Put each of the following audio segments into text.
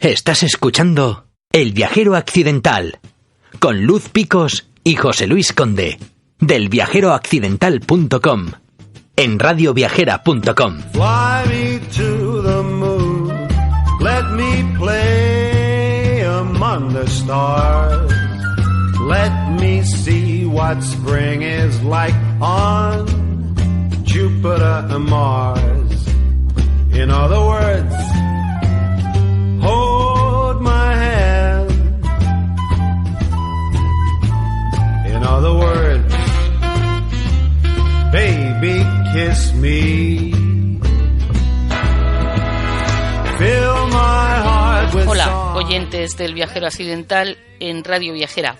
Estás escuchando El Viajero Accidental con Luz Picos y José Luis Conde del viajeroaccidental.com en radioviajera.com. Fly me to the moon, let me play among the stars, let me see what spring is like on Jupiter and Mars. In other words, hold my hand. In other words, baby, kiss me. Fill my heart with Hola, song. oyentes del Viajero Accidental en Radio Viajera.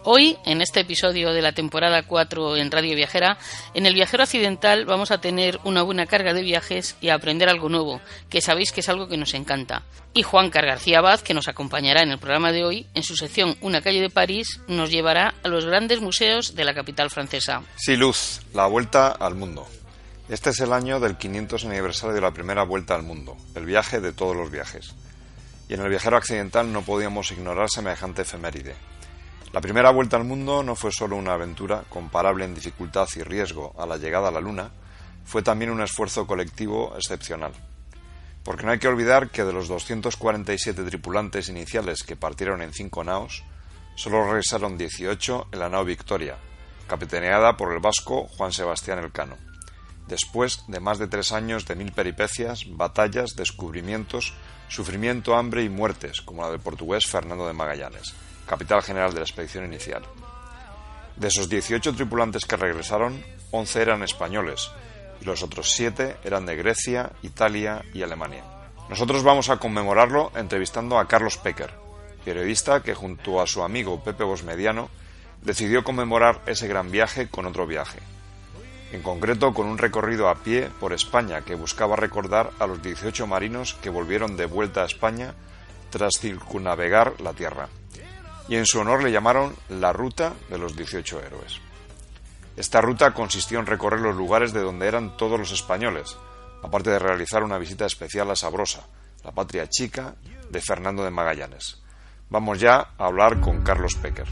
Hoy, en este episodio de la temporada 4 en Radio Viajera, en el Viajero Accidental vamos a tener una buena carga de viajes y a aprender algo nuevo, que sabéis que es algo que nos encanta. Y Juancar García Abad, que nos acompañará en el programa de hoy, en su sección Una calle de París, nos llevará a los grandes museos de la capital francesa. Sí, Luz, la vuelta al mundo. Este es el año del 500 aniversario de la primera vuelta al mundo, el viaje de todos los viajes. Y en el Viajero Accidental no podíamos ignorar semejante efeméride. La primera vuelta al mundo no fue solo una aventura comparable en dificultad y riesgo a la llegada a la Luna, fue también un esfuerzo colectivo excepcional. Porque no hay que olvidar que de los 247 tripulantes iniciales que partieron en 5 naos, solo regresaron 18 en la nao Victoria, capitaneada por el vasco Juan Sebastián Elcano, después de más de 3 años de 1000 peripecias, batallas, descubrimientos, sufrimiento, hambre y muertes, como la del portugués Fernando de Magallanes, capitán general de la expedición inicial. De esos 18 tripulantes que regresaron, 11 eran españoles y los otros 7 eran de Grecia, Italia y Alemania. Nosotros vamos a conmemorarlo entrevistando a Carlos Pecker, periodista que junto a su amigo Pepe Bosmediano decidió conmemorar ese gran viaje con otro viaje. En concreto con un recorrido a pie por España que buscaba recordar a los 18 marinos que volvieron de vuelta a España tras circunnavegar la tierra. Y en su honor le llamaron la Ruta de los 18 Héroes. Esta ruta consistió en recorrer los lugares de donde eran todos los españoles, aparte de realizar una visita especial a Sabrosa, la patria chica de Fernando de Magallanes. Vamos ya a hablar con Carlos Pecker.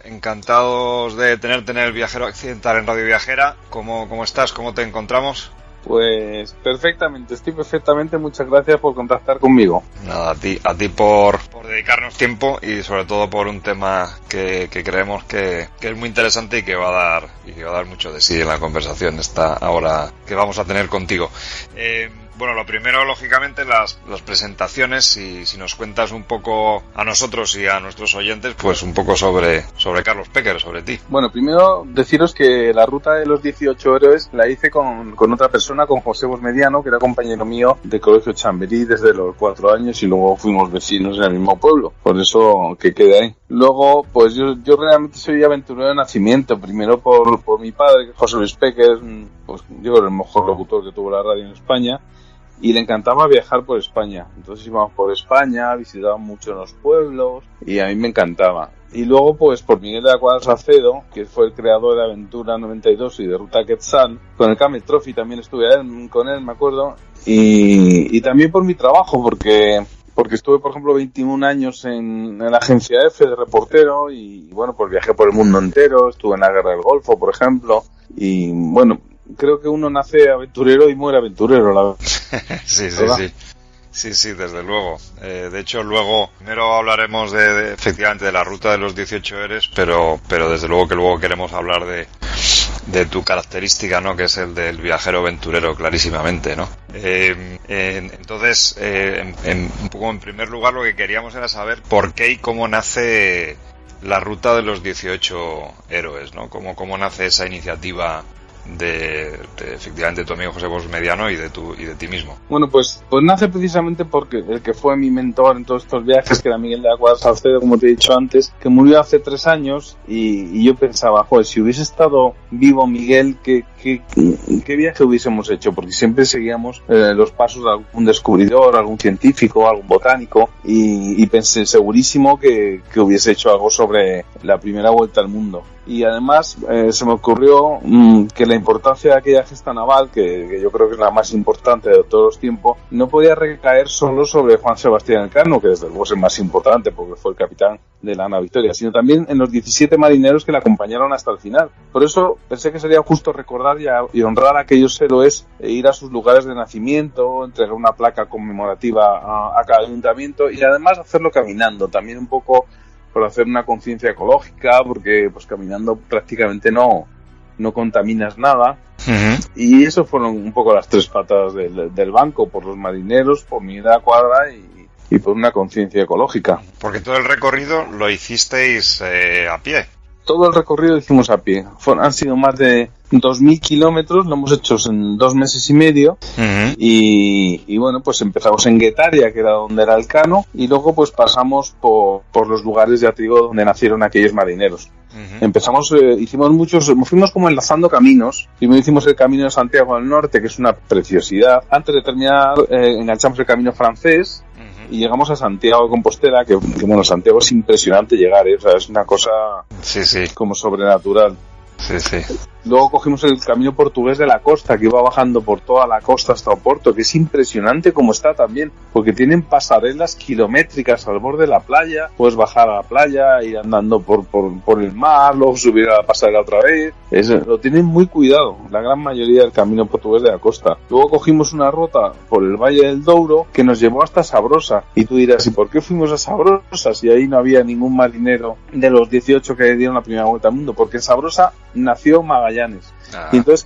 Encantados de tenerte en el Viajero Accidental en Radio Viajera. ¿Cómo estás? ¿Cómo te encontramos? Pues perfectamente, estoy perfectamente. Muchas gracias por contactar conmigo. Nada, a ti por dedicarnos tiempo y sobre todo por un tema que creemos que es muy interesante y que va a dar mucho de sí en la conversación esta hora que vamos a tener contigo. Bueno, lo primero, lógicamente, las presentaciones, si nos cuentas un poco a nosotros y a nuestros oyentes, pues un poco sobre Carlos Pecker, sobre ti. Bueno, primero deciros que la ruta de los 18 héroes la hice con otra persona, con José Bosmediano, que era compañero mío de Colegio Chamberí desde los 4 años y luego fuimos vecinos en el mismo pueblo, por eso que quedé ahí. Luego, pues yo realmente soy aventurero de nacimiento, primero por mi padre, que es José Luis Pecker, pues yo creo el mejor locutor que tuvo la radio en España. Y le encantaba viajar por España. Entonces íbamos por España, visitábamos mucho los pueblos y a mí me encantaba. Y luego pues por Miguel de la Cuadra Salcedo, que fue el creador de Aventura 92 y de Ruta Quetzal, con el Camel Trophy también estuve con él, me acuerdo. Y también por mi trabajo, porque estuve, por ejemplo, 21 años en la agencia F de reportero y bueno, pues viajé por el mundo entero, estuve en la Guerra del Golfo, por ejemplo, y bueno, creo que uno nace aventurero y muere aventurero, la verdad. Sí, desde luego. De hecho, luego, primero hablaremos efectivamente de la ruta de los 18 héroes, pero desde luego que luego queremos hablar de tu característica, ¿no? Que es el del viajero aventurero, clarísimamente, ¿no? Entonces, un poco en primer lugar lo que queríamos era saber por qué y cómo nace la ruta de los 18 héroes, ¿no? Cómo nace esa iniciativa efectivamente tu amigo José Bosch Mediano y de ti mismo. Bueno, pues nace precisamente porque el que fue mi mentor en todos estos viajes, que era Miguel de la Cuadra Salcedo, como te he dicho antes, que murió hace 3 años, y yo pensaba, joder, si hubiese estado vivo Miguel, ¿qué viaje hubiésemos hecho? Porque siempre seguíamos los pasos de algún descubridor, algún científico, algún botánico, y pensé segurísimo que hubiese hecho algo sobre la primera vuelta al mundo. Y además se me ocurrió que la importancia de aquella gesta naval, que yo creo que es la más importante de todos los tiempos, no podía recaer solo sobre Juan Sebastián Elcano, que desde luego es el más importante porque fue el capitán de la Ana Victoria, sino también en los 17 marineros que la acompañaron hasta el final. Por eso pensé que sería justo recordar y honrar a aquellos héroes, ir a sus lugares de nacimiento, entregar una placa conmemorativa a cada ayuntamiento, y además hacerlo caminando, también un poco por hacer una conciencia ecológica, porque pues caminando prácticamente no contaminas nada. Uh-huh. Y eso fueron un poco las 3 patas del banco, por los marineros, por Miguel de la Cuadra y por una conciencia ecológica. Porque todo el recorrido lo hicisteis a pie. Todo el recorrido lo hicimos a pie. Han sido más de 2.000 kilómetros, lo hemos hecho en 2 meses y medio. Uh-huh. Y bueno, pues empezamos en Guetaria, que era donde era Elcano, y luego pues pasamos por los lugares, ya te digo, donde nacieron aquellos marineros. Uh-huh. Empezamos, fuimos como enlazando caminos. Primero hicimos el Camino de Santiago del Norte, que es una preciosidad. Antes de terminar, enganchamos el Camino francés. Y llegamos a Santiago de Compostela, que bueno, Santiago es impresionante llegar, o sea, es una cosa como sobrenatural. Sí, sí. Luego cogimos el camino portugués de la costa, que iba bajando por toda la costa hasta Oporto, que es impresionante como está también, porque tienen pasarelas kilométricas al borde de la playa. Puedes bajar a la playa, ir andando por el mar, luego subir a la pasarela otra vez. Lo tienen muy cuidado, la gran mayoría del camino portugués de la costa. Luego cogimos una ruta por el Valle del Douro que nos llevó hasta Sabrosa. Y tú dirás, ¿y por qué fuimos a Sabrosa si ahí no había ningún marinero de los 18 que dieron la primera vuelta al mundo? Porque en Sabrosa nació Magallanes. Y entonces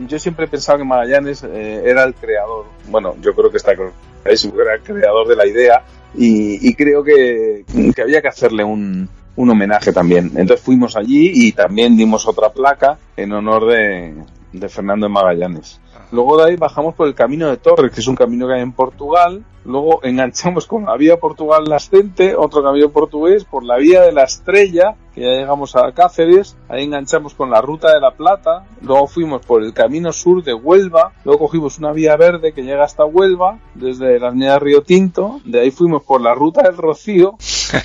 yo siempre he pensado que Magallanes era el creador. Bueno, yo creo que era el creador de la idea, y creo que había que hacerle un homenaje también. Entonces fuimos allí y también dimos otra placa en honor de Fernando de Magallanes. Luego de ahí bajamos por el Camino de Torres, que es un camino que hay en Portugal. Luego enganchamos con la vía Portugal-Nascente, otro camino portugués, por la vía de la Estrella, que ya llegamos a Cáceres. Ahí enganchamos con la Ruta de la Plata. Luego fuimos por el camino sur de Huelva. Luego cogimos una vía verde que llega hasta Huelva, desde la avenida Río Tinto. De ahí fuimos por la Ruta del Rocío.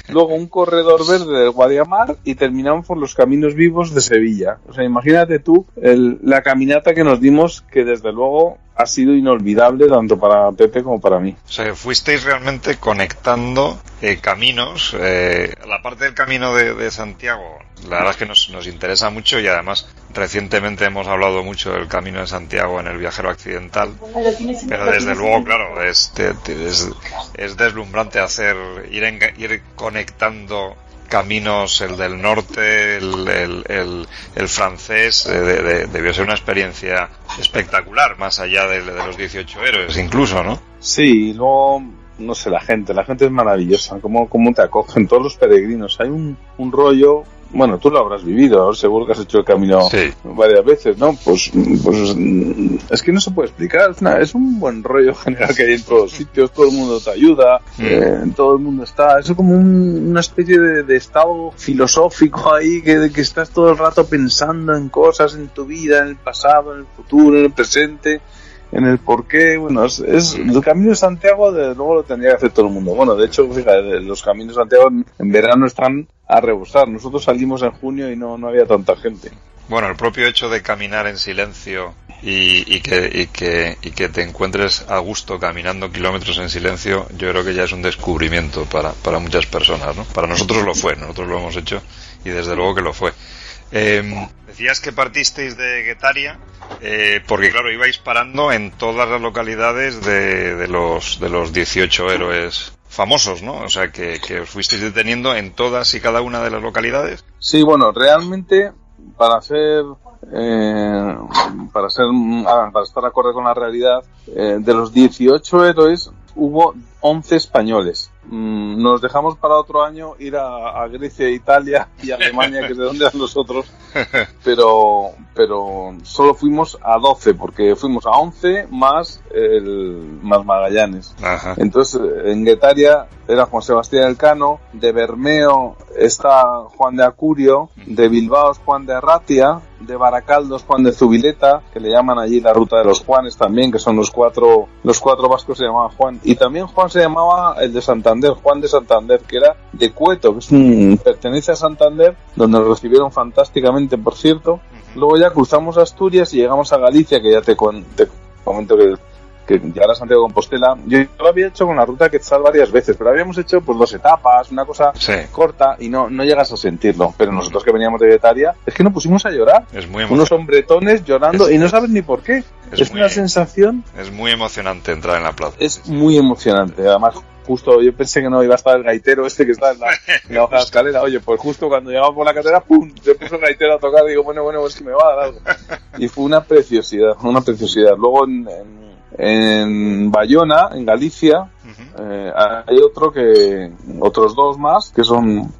Luego un corredor verde del Guadiamar, y terminamos por los caminos vivos de Sevilla. O sea, imagínate tú la caminata que nos dimos, que desde luego ha sido inolvidable tanto para Pepe como para mí. O sea, fuisteis realmente conectando caminos. La parte del camino de Santiago, la verdad es que nos interesa mucho, y además recientemente hemos hablado mucho del Camino de Santiago en El Viajero Accidental. Pero desde luego, claro, es deslumbrante ir conectando caminos, el del norte, el francés. Debió ser una experiencia espectacular, más allá de los 18 héroes incluso, ¿no? Sí, luego, no sé, la gente es maravillosa, cómo te acogen todos los peregrinos. Hay un rollo. Bueno, tú lo habrás vivido, seguro que has hecho el camino varias veces, ¿no? Pues es que no se puede explicar, es un buen rollo general que hay en todos los sitios, todo el mundo te ayuda, todo el mundo está, es como una especie de estado filosófico ahí, que estás todo el rato pensando en cosas, en tu vida, en el pasado, en el futuro, en el presente, en el porqué. Bueno, es el Camino de Santiago, desde luego lo tendría que hacer todo el mundo. Bueno, de hecho, fíjate, los caminos de Santiago en verano están a rebosar. Nosotros salimos en junio y no había tanta gente. Bueno, el propio hecho de caminar en silencio y que te encuentres a gusto caminando kilómetros en silencio, yo creo que ya es un descubrimiento para muchas personas, ¿no? Para nosotros lo fue, nosotros lo hemos hecho, y desde luego que lo fue. Decías que partisteis de Guetaria, porque claro, ibais parando en todas las localidades de los 18 héroes famosos, ¿no? O sea, que os fuisteis deteniendo en todas y cada una de las localidades. Sí, bueno, realmente para estar acorde con la realidad, de los 18 héroes hubo 11 españoles. Nos dejamos para otro año ir a Grecia, Italia y Alemania, que es de donde eran los otros, pero solo fuimos a 12, porque fuimos a 11 más Magallanes. Ajá. Entonces, en Guetaria era Juan Sebastián Elcano, de Bermeo está Juan de Acurio, de Bilbao es Juan de Arratia, de Baracaldo es Juan de Zubileta, que le llaman allí la ruta de los Juanes también, que son los cuatro vascos se llamaban Juan. Y también Juan se llamaba el de Santander, Juan de Santander, que era de Cueto, que pertenece a Santander, donde nos recibieron fantásticamente, por cierto. Luego ya cruzamos Asturias y llegamos a Galicia, que ya te comento que llegar a Santiago de Compostela. Yo lo había hecho con la ruta Quetzal varias veces, pero habíamos hecho pues 2 etapas, una cosa corta, y no llegas a sentirlo. Pero nosotros que veníamos de Guetaria, es que nos pusimos a llorar. Es muy unos hombretones llorando y no sabes ni por qué. Es una sensación... Es muy emocionante entrar en la plaza. Es muy emocionante. Además, justo yo pensé que no iba a estar el gaitero este que está en la hoja de escalera. Oye, pues justo cuando llegamos por la carretera, ¡pum!, se puso el gaitero a tocar y digo, bueno, es que me va a dar algo. Y fue una preciosidad. Luego en Bayona, en Galicia, hay otros 2 más, que son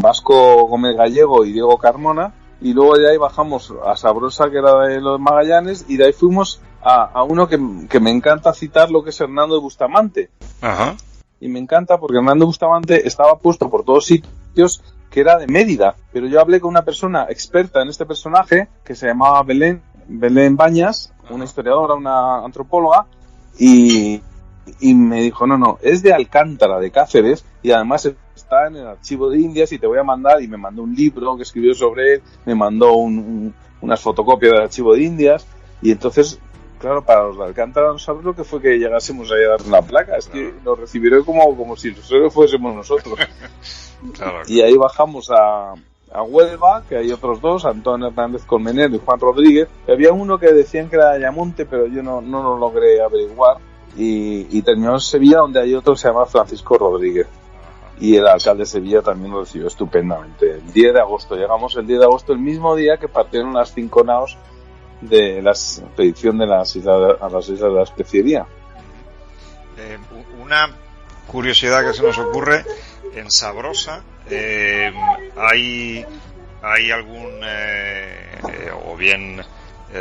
Vasco Gómez Gallego y Diego Carmona, y luego de ahí bajamos a Sabrosa, que era de los Magallanes, y de ahí fuimos a uno que me encanta citar, lo que es Hernando de Bustamante. Ajá. Y me encanta porque Hernando Bustamante estaba puesto por todos sitios, que era de Mérida, pero yo hablé con una persona experta en este personaje, que se llamaba Belén Bañas, una historiadora, una antropóloga, y me dijo, no, es de Alcántara, de Cáceres, y además está en el archivo de Indias, y te voy a mandar, y me mandó un libro que escribió sobre él, me mandó unas fotocopias del archivo de Indias, y entonces, claro, para los de Alcántara no sabes lo que fue que llegásemos ahí a dar una placa, es que nos recibieron como si nosotros fuésemos nosotros. Claro. Y ahí bajamos a Huelva, que hay otros 2, Antón Hernández Colmenero y Juan Rodríguez. Y había uno que decían que era de Ayamonte, pero yo no lo logré averiguar. Y terminamos en Sevilla, donde hay otro que se llama Francisco Rodríguez. Y el alcalde de Sevilla también lo recibió estupendamente. El 10 de agosto, llegamos el 10 de agosto, el mismo día que partieron las 5 naos de la expedición de a las islas de la Especiería. Una curiosidad que se nos ocurre, en Sabrosa hay algún o bien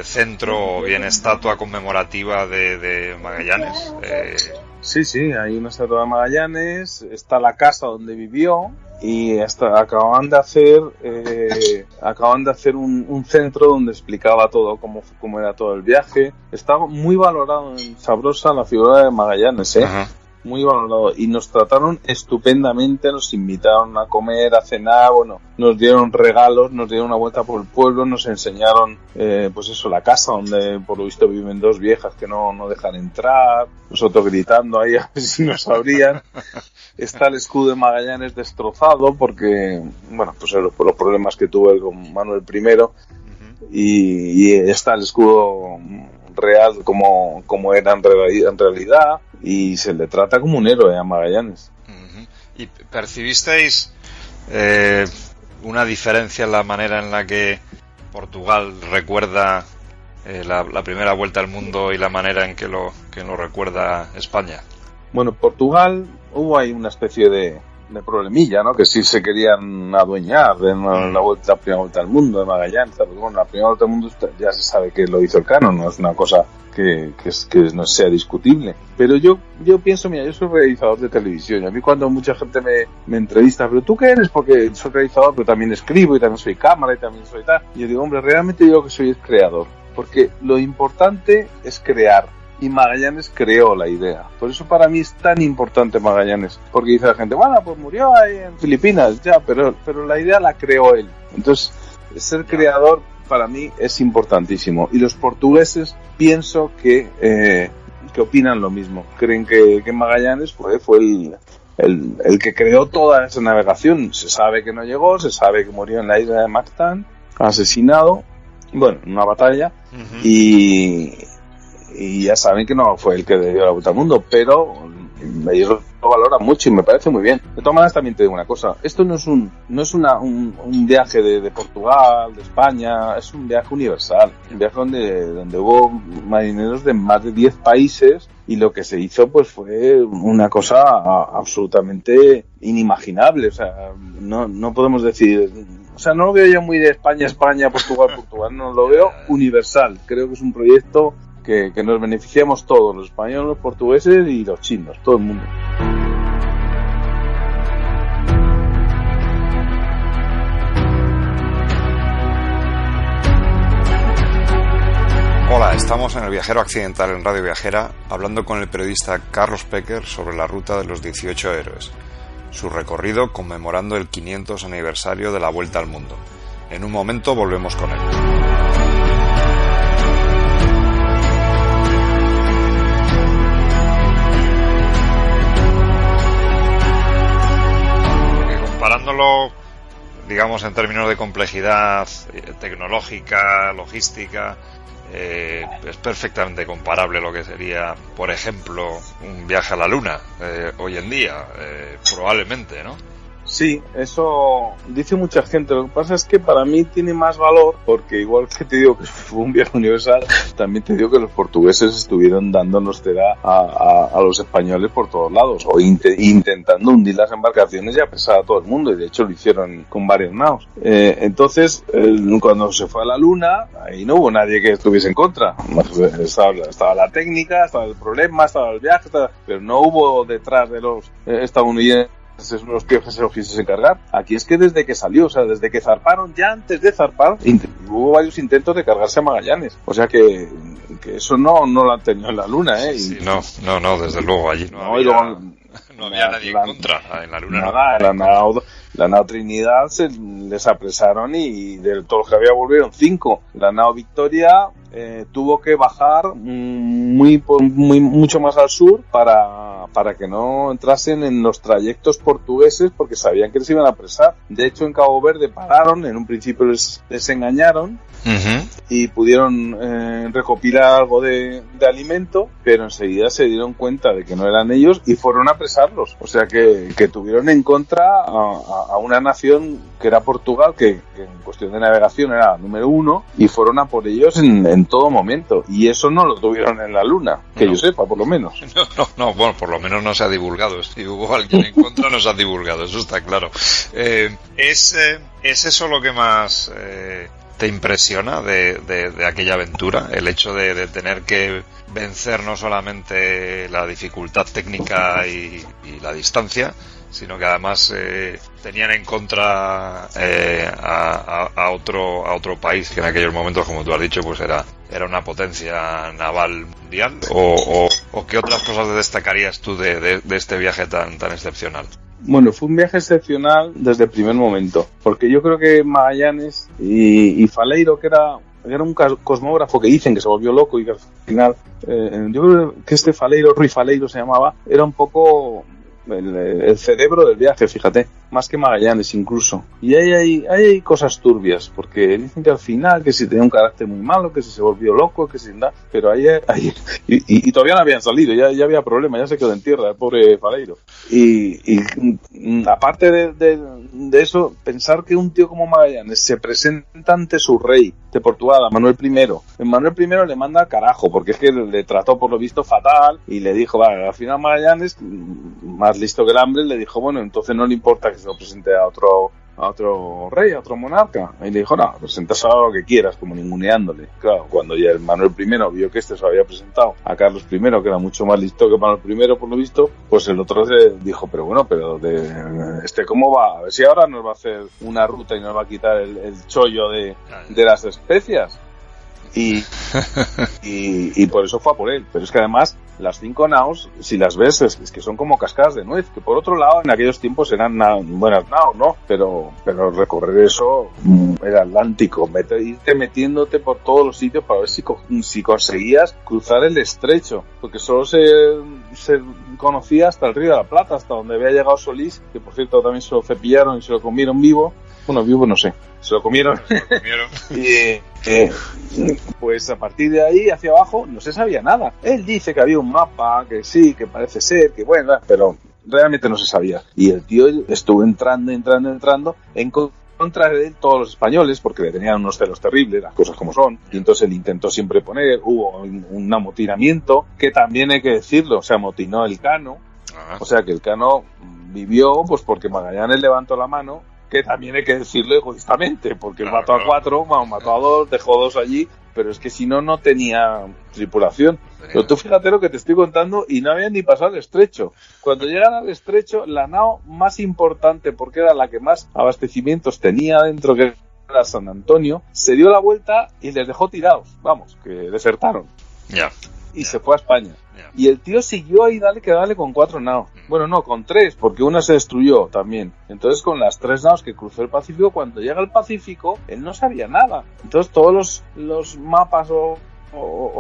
centro o bien estatua conmemorativa de Magallanes. Sí, hay una estatua de Magallanes, está la casa donde vivió, y hasta acaban de hacer un centro donde explicaba todo, cómo era todo el viaje. Estaba muy valorado en Sabrosa la figura de Magallanes, Ajá. Muy valorado, y nos trataron estupendamente, nos invitaron a comer, a cenar, nos dieron regalos, nos dieron una vuelta por el pueblo, nos enseñaron la casa donde por lo visto viven 2 viejas que no dejan entrar, nosotros gritando ahí a ver si nos abrían. Está el escudo de Magallanes destrozado porque, por los problemas que tuvo él con Manuel I, y está el escudo real como era en realidad, y se le trata como un héroe a Magallanes. ¿Y percibisteis una diferencia en la manera en la que Portugal recuerda la primera vuelta al mundo y la manera en que lo recuerda España? Bueno, Portugal hubo ahí una especie de problemilla, ¿no? Que sí se querían adueñar de la primera vuelta al mundo de Magallanes, porque la primera vuelta al mundo ya se sabe que lo hizo Elcano, no es una cosa que no sea discutible. Pero yo pienso, yo soy realizador de televisión, y a mí cuando mucha gente me entrevista, ¿pero tú qué eres? Porque soy realizador, pero también escribo, y también soy cámara, y también soy tal. Y yo digo, hombre, realmente yo lo que soy es creador, porque lo importante es crear. Y Magallanes creó la idea. Por eso para mí es tan importante Magallanes. Porque dice la gente, pues murió ahí en Filipinas, pero la idea la creó él. Entonces, ser creador para mí es importantísimo. Y los portugueses pienso que opinan lo mismo. Creen que Magallanes fue el que creó toda esa navegación. Se sabe que no llegó, se sabe que murió en la isla de Mactán, asesinado, en una batalla, y ya saben que no fue el que dio la vuelta al mundo, pero ellos lo valoran mucho y me parece muy bien. De todas maneras, también te digo una cosa, esto no es un viaje de Portugal, de España, es un viaje universal, un viaje donde hubo marineros de más de 10 países, y lo que se hizo pues fue una cosa absolutamente inimaginable. O sea, no podemos decir sea, no lo veo yo muy de España, Portugal, no lo veo universal. Creo que es un proyecto que nos beneficiamos todos, los españoles, los portugueses y los chinos, todo el mundo. Hola, estamos en El Viajero Accidental en Radio Viajera, hablando con el periodista Carlos Pecker sobre la ruta de los 18 héroes, su recorrido conmemorando el 500 aniversario de la Vuelta al Mundo. En un momento volvemos con él. Comparándolo, digamos, en términos de complejidad tecnológica, logística, es perfectamente comparable lo que sería, por ejemplo, un viaje a la Luna hoy en día, probablemente, ¿no? Sí, eso dice mucha gente. Lo que pasa es que para mí tiene más valor porque igual que te digo que fue un viaje universal, también te digo que los portugueses estuvieron dándonos cera a los españoles por todos lados o intentando hundir las embarcaciones y apresar a todo el mundo, y de hecho lo hicieron con varios naos. Entonces, cuando se fue a la Luna, ahí no hubo nadie que estuviese en contra. Estaba la técnica, estaba el problema, estaba el viaje, pero no hubo detrás de los estadounidenses los que se lo quisiesen cargar. Aquí es que desde que salió, o sea, desde que zarparon, ya antes de zarpar, hubo varios intentos de cargarse a Magallanes. O sea que eso no lo han tenido en la Luna, ¿eh? Sí, no, desde luego, allí no había nadie en contra. En la Luna nada, no. La nao Trinidad se les apresaron y de todos los que había volvieron 5. La nao Victoria tuvo que bajar mucho más al sur para que no entrasen en los trayectos portugueses porque sabían que les iban a apresar. De hecho, en Cabo Verde pararon, en un principio les engañaron. Uh-huh. Y pudieron recopilar algo de alimento, pero enseguida se dieron cuenta de que no eran ellos y fueron a apresarlos. O sea que tuvieron en contra a una nación que era Portugal, que en cuestión de navegación era número 1, y fueron a por ellos en todo momento. Y eso no lo tuvieron en la Luna, que yo sepa, por lo menos. No, bueno, por lo menos no se ha divulgado. Si hubo alguien en contra, no se ha divulgado, eso está claro. ¿Es eso lo que más te impresiona de aquella aventura? El hecho de tener que vencer no solamente la dificultad técnica y la distancia, sino que además tenían en contra a otro país que en aquellos momentos, como tú has dicho, pues era una potencia naval mundial. ¿O qué otras cosas destacarías tú de este viaje tan excepcional? Bueno, fue un viaje excepcional desde el primer momento, porque yo creo que Magallanes y Faleiro, que era un cosmógrafo que dicen que se volvió loco y que al final, yo creo que Rui Faleiro se llamaba, era un poco el cerebro del viaje, fíjate, más que Magallanes incluso. Y hay cosas turbias, porque dicen que al final, que si tenía un carácter muy malo, que si se volvió loco, que si nada, pero y todavía no habían salido, ya había problemas, ya se quedó en tierra el pobre Faleiro. Y aparte de eso, pensar que un tío como Magallanes se presenta ante su rey de Portugal, a Manuel I. Manuel I le manda al carajo, porque es que le trató por lo visto fatal, y le dijo, vale, al final Magallanes, más listo que el hambre, le dijo, bueno, entonces no le importa que se lo presente a otro rey, a otro monarca. Y le dijo, no, presentas a lo que quieras, como ninguneándole. Claro, cuando ya el Manuel I vio que se había presentado a Carlos I, que era mucho más listo que Manuel I, por lo visto, pues el otro dijo, pero ¿cómo va? A ver si ahora nos va a hacer una ruta y nos va a quitar el chollo de las especias. Y por eso fue a por él. Pero es que además las 5 naos, si las ves, es que son como cascadas de nuez, que por otro lado en aquellos tiempos eran buenas naos, ¿no? Pero recorrer eso era Atlántico, irte metiéndote por todos los sitios para ver si conseguías cruzar el estrecho, porque solo se conocía hasta el Río de la Plata, hasta donde había llegado Solís, que por cierto también se lo cepillaron y se lo comieron vivo. Bueno, vivo no sé, se lo comieron. Y pues a partir de ahí hacia abajo no se sabía nada. Él dice que había un mapa, que sí, que parece ser, que bueno, pero realmente no se sabía. Y el tío estuvo entrando en contra de él todos los españoles, porque le tenían unos celos terribles, las cosas como son, y entonces él intentó siempre hubo un amotinamiento, que también hay que decirlo, se amotinó el Cano. O sea que el Cano vivió pues porque Magallanes levantó la mano que también hay que decirlo egoístamente, porque mató a 4, mató a 2, dejó 2 allí, pero es que si no, no tenía tripulación. Pero tú fíjate lo que te estoy contando y no habían ni pasado el estrecho. Cuando llegan al estrecho, la nao más importante, porque era la que más abastecimientos tenía dentro, que era San Antonio, se dio la vuelta y les dejó tirados, vamos, que desertaron. Y se fue a España. Y el tío siguió ahí, dale con 4 naos. Bueno, no, con 3, porque una se destruyó también. Entonces, con las 3 naos que cruzó el Pacífico, cuando llega al Pacífico, él no sabía nada. Entonces, todos los mapas o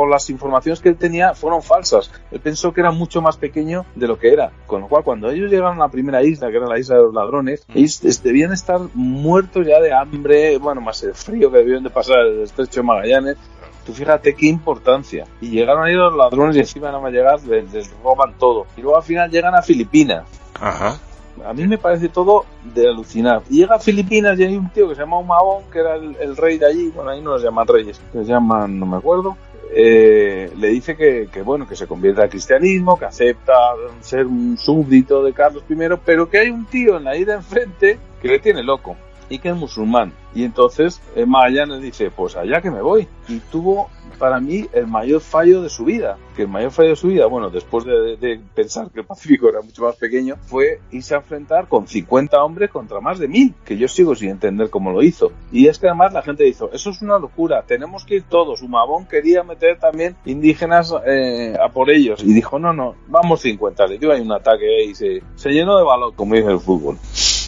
las informaciones que él tenía fueron falsas. Él pensó que era mucho más pequeño de lo que era. Con lo cual, cuando ellos llegaron a la primera isla, que era la isla de los ladrones, ellos debían estar muertos ya de hambre, bueno, más el frío que debían de pasar el estrecho de Magallanes. Tú fíjate qué importancia. Y llegaron ahí los ladrones y encima van a llegar, les roban todo. Y luego al final llegan a Filipinas. Ajá. A mí me parece todo de alucinar. Y llega a Filipinas y hay un tío que se llama Humabón, que era el rey de allí. Bueno, ahí no los llaman reyes, los llaman, no me acuerdo. Le dice que bueno, que se convierte al cristianismo, que acepta ser un súbdito de Carlos I, pero que hay un tío en la isla enfrente que le tiene loco y que es musulmán. Y entonces Magallanes dice, pues allá que me voy. Y tuvo para mí el mayor fallo de su vida. Que el mayor fallo de su vida, bueno, después de pensar que el Pacífico era mucho más pequeño, fue irse a enfrentar con 50 hombres contra más de 1000, que yo sigo sin entender cómo lo hizo. Y es que además la gente dijo, eso es una locura, tenemos que ir todos. Humabón quería meter también indígenas a por ellos. Y dijo, no, vamos 50. Le dio ahí un ataque y se llenó de valor, como dice el fútbol.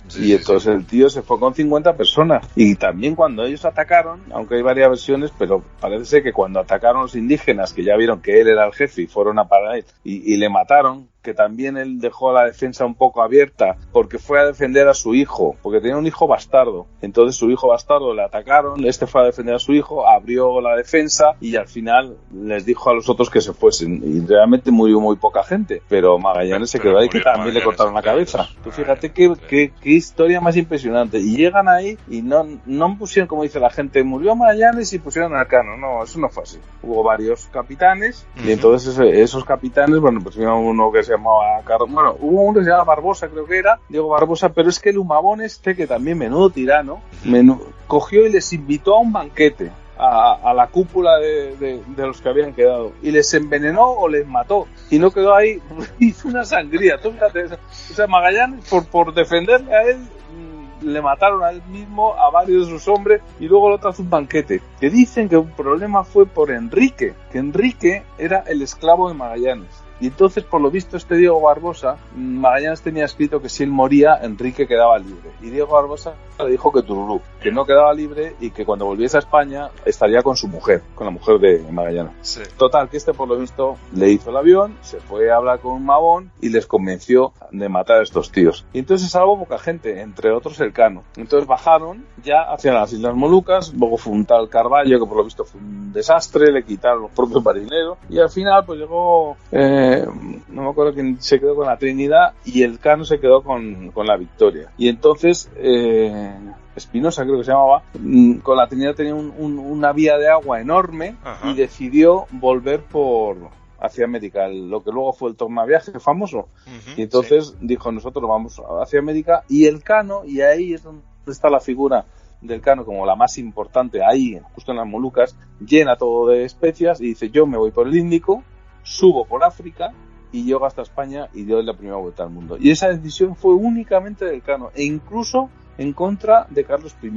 Sí, y entonces el tío se fue con 50 personas. Y también cuando ellos atacaron, aunque hay varias versiones, pero parece ser que cuando atacaron los indígenas, que ya vieron que él era el jefe y fueron a parar y le mataron, que también él dejó la defensa un poco abierta porque fue a defender a su hijo, porque tenía un hijo bastardo. Entonces su hijo bastardo le atacaron, este fue a defender a su hijo, abrió la defensa y al final les dijo a los otros que se fuesen. Y realmente murió muy poca gente, pero Magallanes se quedó ahí, que también le cortaron la cabeza. Tú fíjate qué historia más impresionante. Y llegan ahí y no pusieron, como dice la gente, murió Magallanes y pusieron al Cano. No, eso no fue así. Hubo varios capitanes y entonces esos capitanes, bueno, pues uno que se llamaba Carlos, bueno, hubo uno que se llamaba Barbosa, creo que era, Diego Barbosa, pero es que el Humabón que también menudo tirano, cogió y les invitó a un banquete a la cúpula de los que habían quedado y les envenenó o les mató y no quedó ahí, hizo una sangría. Tú fíjate, o sea, Magallanes por defenderle a él le mataron a él mismo, a varios de sus hombres y luego el otro hace un banquete. Que dicen que un problema fue por Enrique, que Enrique era el esclavo de Magallanes. Y entonces, por lo visto, este Diego Barbosa, Magallanes tenía escrito que si él moría, Enrique quedaba libre. Y Diego Barbosa le dijo que tururú, que no quedaba libre y que cuando volviese a España estaría con su mujer, con la mujer de Magallanes. Sí. Total, que por lo visto, le hizo el avión, se fue a hablar con Humabón y les convenció de matar a estos tíos. Y entonces salvó poca gente, entre otros el Cano. Entonces bajaron ya hacia las Islas Molucas, luego fue un tal Carballo, que por lo visto fue un desastre, le quitaron los propios marineros y al final pues llegó... no me acuerdo quién se quedó con la Trinidad y el Cano se quedó con la Victoria. Y entonces Espinosa, creo que se llamaba, con la Trinidad tenía una vía de agua enorme. Ajá. Y decidió volver hacia América, lo que luego fue el tornaviaje famoso. Uh-huh, y entonces dijo, nosotros vamos hacia América, y el Cano, y ahí es donde está la figura del Cano como la más importante, ahí justo en las Molucas, llena todo de especias y dice, yo me voy por el Índico, subo por África y llego hasta España y doy la primera vuelta al mundo. Y esa decisión fue únicamente del Cano, e incluso en contra de Carlos I,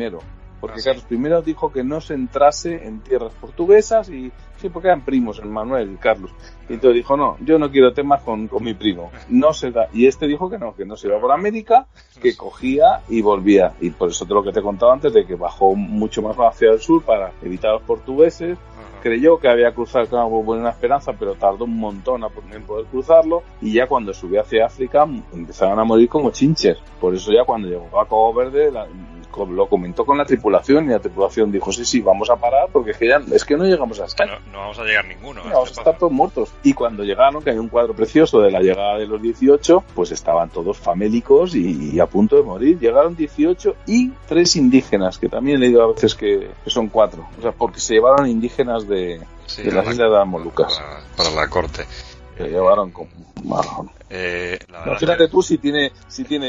porque Carlos I dijo que no se entrase en tierras portuguesas, y sí, porque eran primos, el Manuel y Carlos. Y entonces dijo, no, yo no quiero temas con mi primo, no se da. Y este dijo que no se iba por América, que cogía y volvía. Y por eso de lo que te he contado antes, de que bajó mucho más hacia el sur para evitar a los portugueses. Creyó que había cruzado el Canal Buena Esperanza, pero tardó un montón en poder cruzarlo, y ya cuando subió hacia África empezaron a morir como chinches. Por eso ya cuando llegó a Cabo Verde lo comentó con la tripulación, y la tripulación dijo, sí, vamos a parar porque es que no llegamos a España. No vamos a llegar ninguno. Vamos a estar todos muertos. Y cuando llegaron, que hay un cuadro precioso de la llegada de los 18, pues estaban todos famélicos y a punto de morir. Llegaron 18 y 3 indígenas, que también he leído a veces que son 4. O sea, porque se llevaron indígenas de las Islas de las Molucas. Para la corte. que llevaron como... No, fíjate tú si tiene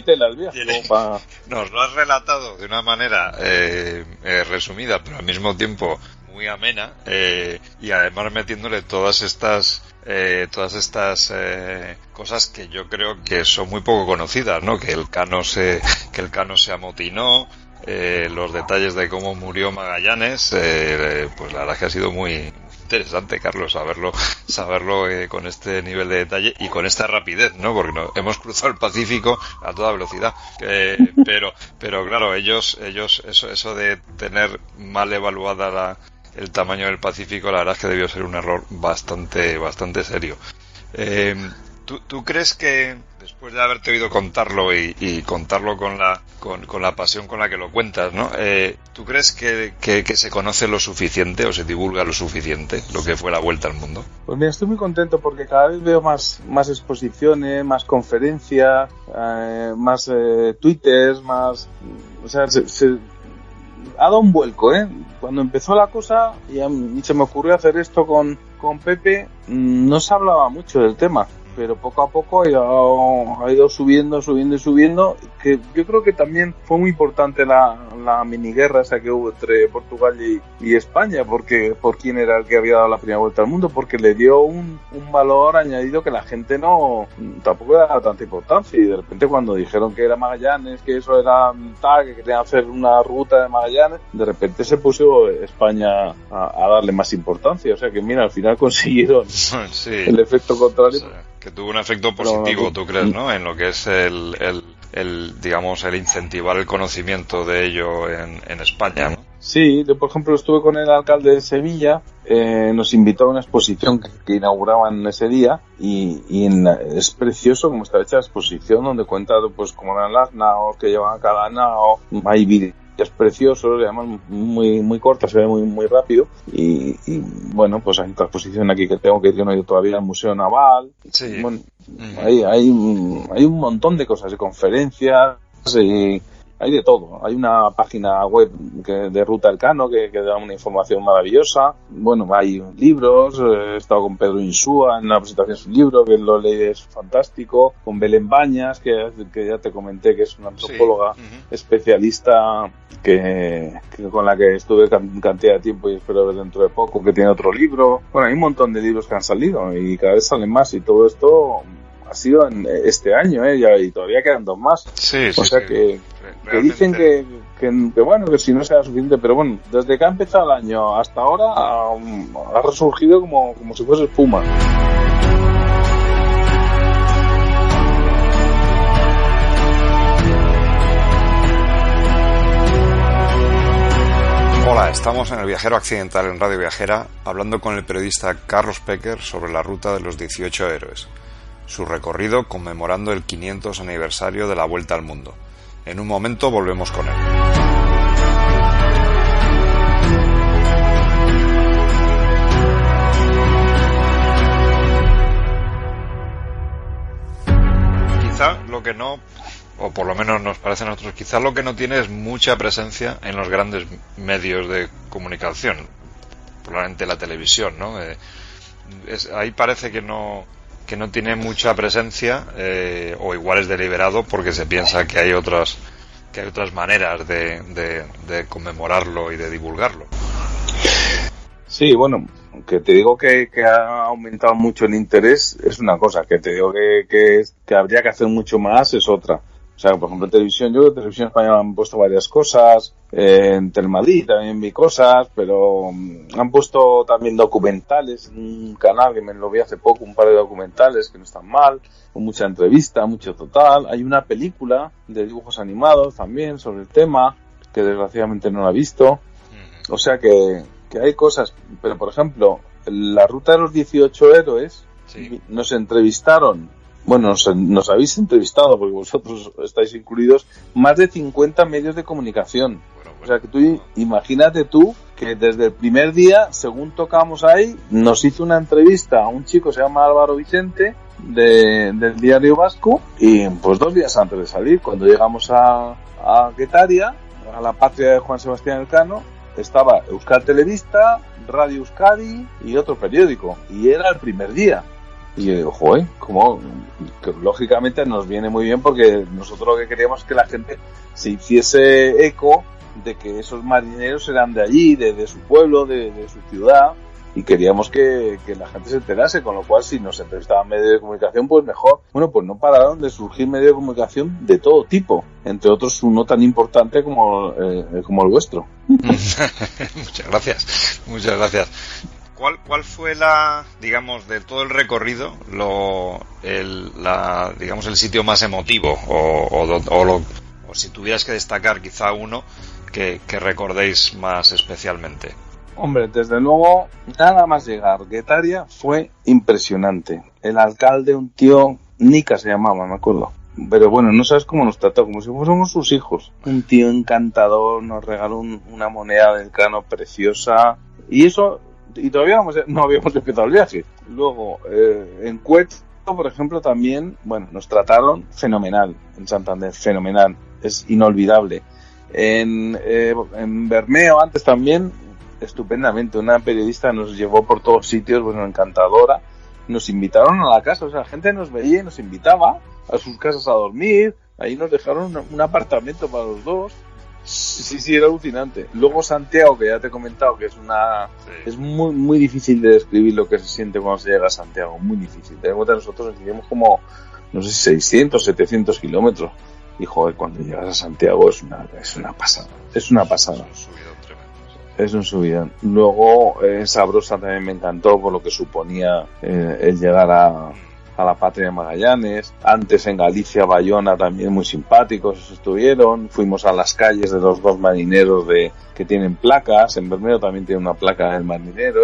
tela el viaje. Nos lo has relatado de una manera resumida, pero al mismo tiempo muy amena, y además metiéndole todas estas cosas que yo creo que son muy poco conocidas, ¿no? Que el Cano se amotinó, los detalles de cómo murió Magallanes, pues la verdad es que ha sido muy interesante, Carlos, saberlo con este nivel de detalle y con esta rapidez, ¿no? Porque hemos cruzado el Pacífico a toda velocidad, pero claro, ellos eso de tener mal evaluada el tamaño del Pacífico, la verdad es que debió ser un error bastante serio. ¿Tú crees que, después de haberte oído contarlo y contarlo con la pasión con la que lo cuentas, ¿no? ¿Tú crees que se conoce lo suficiente o se divulga lo suficiente lo que fue la Vuelta al Mundo? Pues mira, estoy muy contento porque cada vez veo más exposiciones, más conferencias, más twitters, más... O sea, se ha dado un vuelco, ¿eh? Cuando empezó la cosa y se me ocurrió hacer esto con Pepe, no se hablaba mucho del tema, pero poco a poco ha ido subiendo, que yo creo que también fue muy importante la miniguerra esa que hubo entre Portugal y España, porque por quién era el que había dado la primera vuelta al mundo, porque le dio un valor añadido que la gente tampoco le daba tanta importancia, y de repente cuando dijeron que era Magallanes, que eso era tal, que querían hacer una ruta de Magallanes, de repente se puso España a darle más importancia, o sea que mira, al final consiguieron el efecto contrario. Sí. Que tuvo un efecto positivo, ¿tú crees, no? En lo que es el incentivar el conocimiento de ello en España, ¿no? Sí, yo por ejemplo estuve con el alcalde de Sevilla, nos invitó a una exposición que inauguraban ese día y es precioso como está hecha la exposición, donde cuenta pues cómo eran las naos, que llevan cada nao, hay vídeos preciosos, además muy muy corta, se ve muy rápido y bueno, pues hay otra exposición aquí que tengo que ir, que no he ido todavía, al Museo Naval. Sí. Bueno, hay un montón de cosas, de conferencias, hay de todo. Hay una página web de Ruta Elcano que da una información maravillosa. Bueno, hay libros. He estado con Pedro Insúa en la presentación de su libro, que lo leí, es fantástico. Con Belén Bañas, que ya te comenté, que es una antropóloga especialista que con la que estuve cantidad de tiempo y espero ver dentro de poco, que tiene otro libro. Bueno, hay un montón de libros que han salido y cada vez salen más, y todo esto ha sido en este año, y todavía quedan 2 más. O sea que dicen que bueno, que si no será suficiente, pero bueno, desde que ha empezado el año hasta ahora ha resurgido como si fuese espuma. Hola, estamos en El Viajero Accidental en Radio Viajera, hablando con el periodista Carlos Pecker sobre la ruta de los 18 héroes, su recorrido conmemorando el 500 aniversario de la Vuelta al Mundo. En un momento volvemos con él. Quizá lo que no, o por lo menos nos parece a nosotros, quizá lo que no tiene es mucha presencia en los grandes medios de comunicación, probablemente la televisión, ¿no? Ahí parece que no tiene mucha presencia, o igual es deliberado porque se piensa que hay otras maneras de conmemorarlo y de divulgarlo. Sí, bueno, que te digo que ha aumentado mucho el interés es una cosa, que te digo que habría que hacer mucho más es otra. O sea, por ejemplo, en televisión, yo en Televisión Española han puesto varias cosas, en Telemadrid también vi cosas, pero han puesto también documentales, un canal que me lo vi hace poco, un par de documentales que no están mal, con mucha entrevista, mucho total. Hay una película de dibujos animados también sobre el tema, que desgraciadamente no la he visto. O sea que hay cosas, pero por ejemplo, la ruta de los 18 héroes, nos entrevistaron. Bueno, nos habéis entrevistado, porque vosotros estáis incluidos, más de 50 medios de comunicación. Bueno. O sea, que imagínate tú que desde el primer día, según tocamos ahí, nos hizo una entrevista a un chico, se llama Álvaro Vicente, del Diario Vasco, y pues 2 días antes de salir, cuando llegamos a Guetaria, a la patria de Juan Sebastián Elcano, estaba Euskal Telebista, Radio Euskadi y otro periódico, y era el primer día. Y yo digo, joder, ¿cómo? Que lógicamente nos viene muy bien porque nosotros lo que queríamos es que la gente se hiciese eco de que esos marineros eran de allí, de su pueblo, de su ciudad, y queríamos que la gente se enterase, con lo cual si nos entrevistaban medios de comunicación, pues mejor. Bueno, pues no pararon de surgir medios de comunicación de todo tipo, entre otros uno tan importante como el vuestro. Muchas gracias. ¿Cuál fue digamos, de todo el recorrido, digamos, el sitio más emotivo o si tuvieras que destacar quizá uno que recordéis más especialmente? Hombre, desde luego, nada más llegar Guetaria fue impresionante. El alcalde, un tío, Nica se llamaba, me acuerdo. Pero bueno, no sabes cómo nos trató, como si fuéramos sus hijos. Un tío encantador, nos regaló una moneda del Cano preciosa. Y todavía no habíamos empezado el viaje. Luego, en Cueto, por ejemplo, también, bueno, nos trataron fenomenal. En Santander, fenomenal. Es inolvidable. En Bermeo, antes también, estupendamente. Una periodista nos llevó por todos sitios, bueno, encantadora. Nos invitaron a la casa, o sea, la gente nos veía y nos invitaba a sus casas a dormir. Ahí nos dejaron un apartamento para los dos. Sí, era alucinante. Luego Santiago, que ya te he comentado que es muy muy difícil de describir lo que se siente cuando se llega a Santiago, muy difícil. Ten en cuenta, nosotros hicimos como, no sé, 600, 700 kilómetros. Y joder, cuando llegas a Santiago es una pasada. Es una pasada. Es un subidón. Luego, Sabrosa también me encantó por lo que suponía el llegar a la patria de Magallanes. Antes en Galicia, Bayona también muy simpáticos estuvieron. Fuimos a las calles de los dos marineros que tienen placas. En Bermeo también tiene una placa del marinero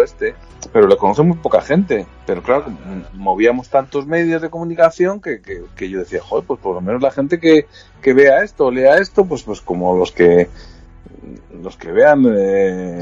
pero lo conoce muy poca gente. Pero claro, movíamos tantos medios de comunicación que yo decía, joder, pues por lo menos la gente que vea esto, lea esto, pues como los que vean,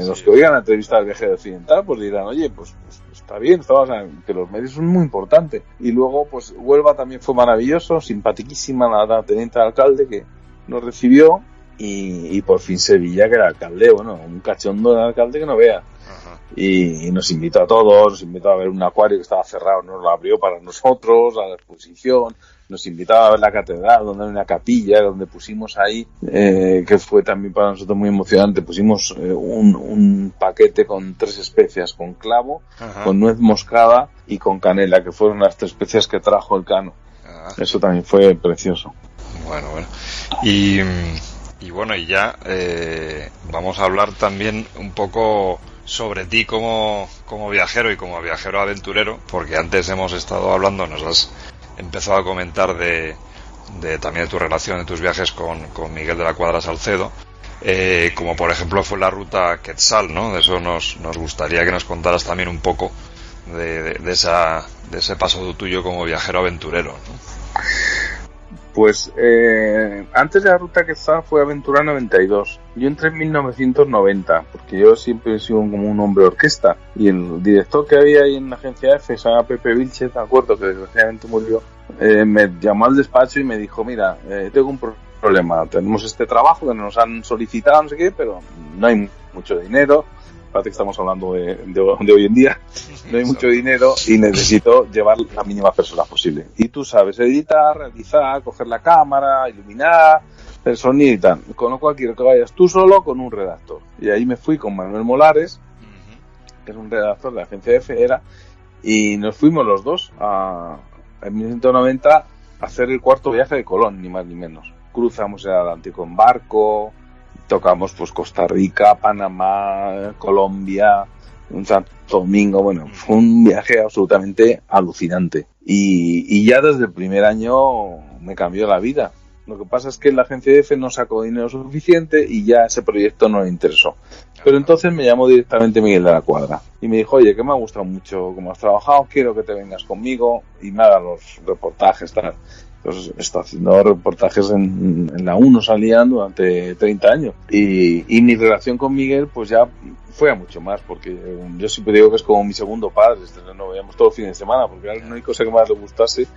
los que oigan la entrevista del viajero occidental, pues dirán, oye, pues está bien, o sea, que los medios son muy importantes. Y luego, pues Huelva también fue maravilloso, simpaticísima la teniente de alcalde que nos recibió, y por fin Sevilla, que era alcalde, bueno, un cachondo de alcalde que no vea. Ajá. Y nos invitó a todos, nos invitó a ver un acuario que estaba cerrado, nos lo abrió para nosotros, a la exposición. Nos invitaba a ver la catedral, donde hay una capilla, donde pusimos ahí, que fue también para nosotros muy emocionante, pusimos un paquete con 3 especias, con clavo, ajá, con nuez moscada y con canela, que fueron las 3 especias que trajo el Cano. Ajá. Eso también fue precioso. Bueno. Y bueno, y ya vamos a hablar también un poco sobre ti como viajero y como viajero aventurero, porque antes hemos estado hablando, nos has empezado a comentar también de tu relación, de tus viajes con Miguel de la Cuadra Salcedo, como por ejemplo fue la ruta Quetzal, ¿no? De eso nos gustaría que nos contaras también un poco de ese paso tuyo como viajero aventurero, ¿no? Pues antes de la ruta Quetzal fue Aventura 92. Yo entré en 1990, porque yo siempre he sido como un hombre orquesta, y el director que había ahí en la agencia F, se llama Pepe Vilches, me acuerdo, que desgraciadamente murió, me llamó al despacho y me dijo, mira, tengo un problema, tenemos este trabajo que nos han solicitado, no sé qué, pero no hay mucho dinero. Parece que estamos hablando de hoy en día, no hay mucho dinero y necesito llevar la mínima persona posible. Y tú sabes editar, realizar, coger la cámara, iluminar, el sonido y tal. Con lo cual quiero que vayas tú solo con un redactor. Y ahí me fui con Manuel Molares, que es un redactor de la agencia F, y nos fuimos los dos en 1990 a hacer el 4º viaje de Colón, ni más ni menos. Cruzamos el Atlántico en barco, tocamos pues Costa Rica, Panamá, Colombia, Santo Domingo. Bueno, fue un viaje absolutamente alucinante y ya desde el primer año me cambió la vida. Lo que pasa es que la agencia F no sacó dinero suficiente y ya ese proyecto no le interesó. Pero entonces me llamó directamente Miguel de la Cuadra y me dijo, oye, que me ha gustado mucho cómo has trabajado, quiero que te vengas conmigo y me hagas los reportajes, tal. Entonces está haciendo reportajes en la 1, salían durante 30 años. Y mi relación con Miguel pues ya fue a mucho más, porque yo siempre digo que es como mi segundo padre. Nos veíamos todos los fines de semana, porque no hay cosa que más le gustase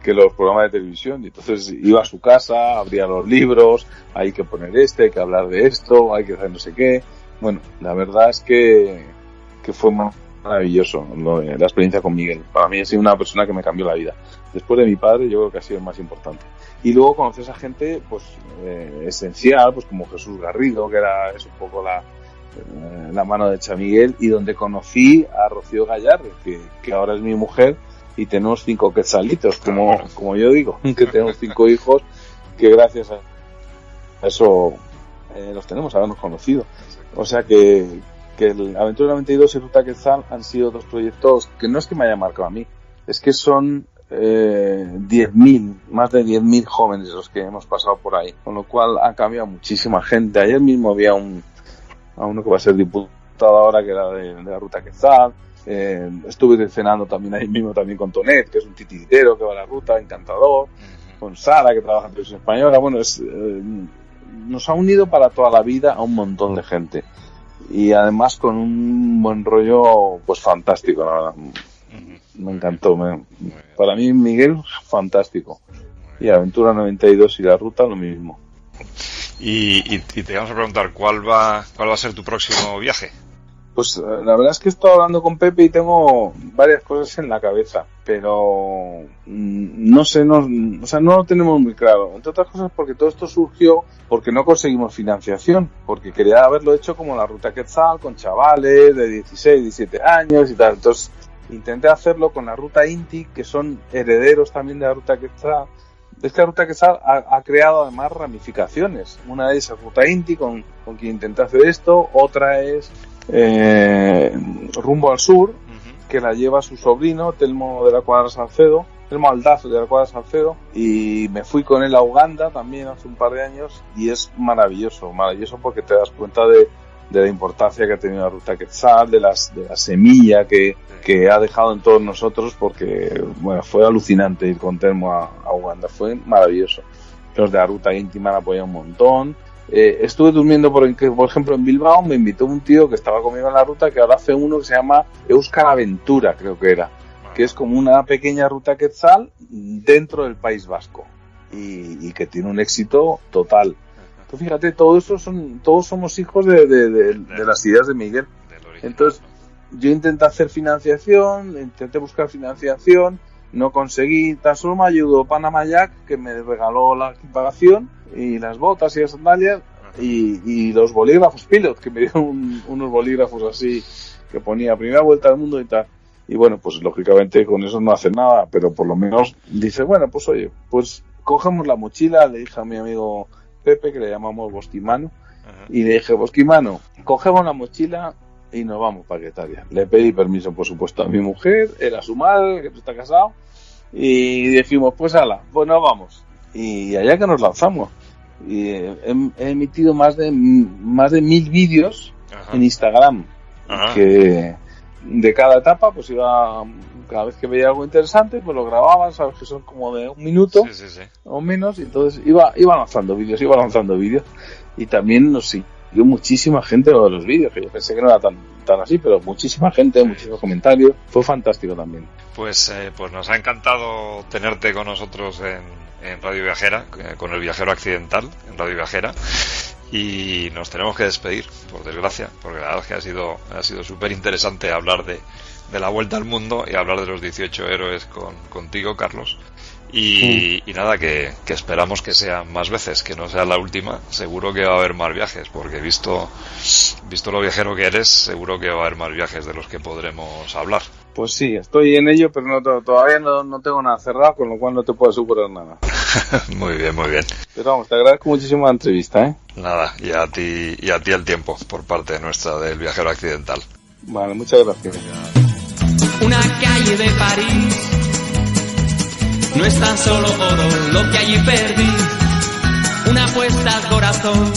que los programas de televisión. Y entonces iba a su casa, abría los libros, hay que poner hay que hablar de esto, hay que hacer no sé qué. Bueno, la verdad es que fue maravilloso la experiencia con Miguel. Para mí ha sido una persona que me cambió la vida. Después de mi padre, yo creo que ha sido el más importante. Y luego conoces a gente pues esencial, pues como Jesús Garrido, que es un poco la mano de Chamiguel, y donde conocí a Rocío Gallardo, que ahora es mi mujer, y tenemos 5 quetzalitos, como yo digo, que tenemos 5 hijos, que gracias a eso los tenemos, habernos conocido. O sea que el Aventura 92 y Ruta Quetzal han sido 2 proyectos que no es que me hayan marcado a mí, es que son 10.000, más de 10.000 jóvenes los que hemos pasado por ahí, con lo cual ha cambiado muchísima gente. Ayer mismo había uno que va a ser diputado ahora, que era de la Ruta Quetzal. Estuve cenando también ahí mismo también con Tonet, que es un titiritero que va a la ruta, encantador, con Sara, que trabaja en Televisión Española. Bueno, nos ha unido para toda la vida a un montón de gente, y además con un buen rollo pues fantástico, la verdad. Me encantó. Para mí Miguel, fantástico, y Aventura 92 y la ruta lo mismo. Y te vamos a preguntar cuál va a ser tu próximo viaje. Pues la verdad es que he estado hablando con Pepe y tengo varias cosas en la cabeza, pero no sé, no lo tenemos muy claro. Entre otras cosas porque todo esto surgió porque no conseguimos financiación, porque quería haberlo hecho como la Ruta Quetzal, con chavales de 16, 17 años y tal. Entonces intenté hacerlo con la Ruta Inti, que son herederos también de la Ruta Quetzal. Es que la Ruta Quetzal ha creado además ramificaciones. Una de esas Ruta Inti, con quien intenté hacer esto. Otra es Rumbo al Sur, que la lleva su sobrino Telmo de la Cuadra Salcedo, Telmo Aldaz de la Cuadra Salcedo, y me fui con él a Uganda también hace un par de años, y es maravilloso porque te das cuenta de la importancia que ha tenido la Ruta Quetzal, de la semilla que ha dejado en todos nosotros, porque bueno, fue alucinante ir con Telmo a Uganda, fue maravilloso. Los de la Ruta Íntima han apoyado un montón. Estuve durmiendo por ejemplo en Bilbao, me invitó un tío que estaba conmigo en la ruta, que ahora hace uno que se llama Euskal Aventura, creo que era, que es como una pequeña Ruta Quetzal dentro del País Vasco, y que tiene un éxito total. Entonces, fíjate, todos somos hijos de las ideas de Miguel. Entonces yo intenté buscar financiación, no conseguí, tan solo me ayudó Panama Jack, que me regaló la equiparación y las botas y las sandalias, y los bolígrafos Pilot, que me dieron unos bolígrafos así que ponía primera vuelta al mundo y tal. Y bueno, pues lógicamente con eso no hace nada, pero por lo menos dice, bueno, pues oye, pues cogemos la mochila. Le dije a mi amigo Pepe, que le llamamos Bosquimano, y le dije, Bosquimano, cogemos la mochila y nos vamos para Guetaria. Le pedí permiso, por supuesto, a mi mujer, él a su madre, que está casado, y dijimos, pues ala, pues nos vamos. Y allá que nos lanzamos. Y he emitido más de 1000 vídeos en Instagram, que de cada etapa pues cada vez que veía algo interesante pues lo grababa, sabes que son como de 1 minuto o menos, y entonces iba lanzando vídeos, y también nos siguió muchísima gente de los vídeos, que yo pensé que no era tan así, pero muchísima gente, muchísimos comentarios, fue fantástico también. Pues nos ha encantado tenerte con nosotros en Radio Viajera, con el Viajero Accidental en Radio Viajera, y nos tenemos que despedir, por desgracia, porque la verdad es que ha sido súper interesante hablar de la vuelta al mundo y hablar de los 18 héroes contigo, Carlos. Y nada, que esperamos que sean más veces, que no sea la última. Seguro que va a haber más viajes, porque visto lo viajero que eres, seguro que va a haber más viajes de los que podremos hablar. Pues sí, estoy en ello, pero todavía no tengo nada cerrado, con lo cual no te puedo asegurar nada. Muy bien, muy bien. Pero vamos, te agradezco muchísimo la entrevista, Nada, y a ti el tiempo por parte nuestra del Viajero Accidental. Vale, muchas gracias. Una calle de París, no es tan solo oro lo que allí perdí, una apuesta al corazón.